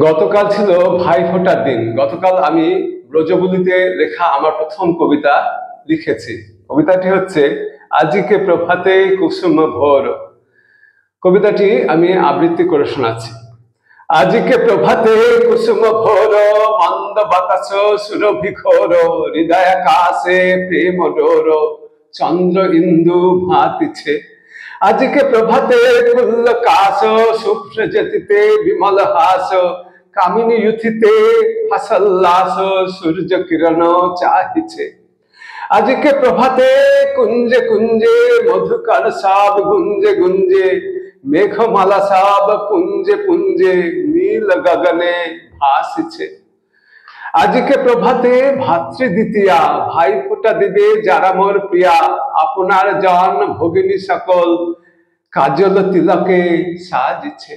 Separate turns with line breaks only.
গতকাল ছিল ভাইফোঁটার দিন। গতকাল আমি ব্রজবুলিতে লেখা আমার প্রথম কবিতা লিখেছি। কবিতাটি হচ্ছে আজিকে প্রভাতে কুসুম ভোর। কবিতাটি আমি আবৃত্তি করে শোনাচ্ছি। আজিকে প্রভাতে কুসুম ভোর, মন্দ বাতাস সুরভি ঘোর, হৃদয় আকাশে প্রেম ডোর, চন্দ্র ইন্দু ভাতিছে। আজিকে প্রভাতে কুল্ল কাশ, শুভ্র জ্যোতিতে বিমল হাস, কামিনী ইউথিতে হাসল্লাস, সূর্য কিরণ চাহিছে। আজিকে প্রভাতে কুঞ্জে কুঞ্জে মধুকর সব গুঞ্জে গুঞ্জে, মেঘমালা সব পুঞ্জে পুঞ্জে নীল গগনে ভাসিছে। আজিকে প্রভাতে ভাতৃ দ্বিতীয়া, ভাইফোঁটা দিবে যারা মোর প্রিয়া, আপনার জন ভগিনী সকল কাজল তিলকে সাজিছে।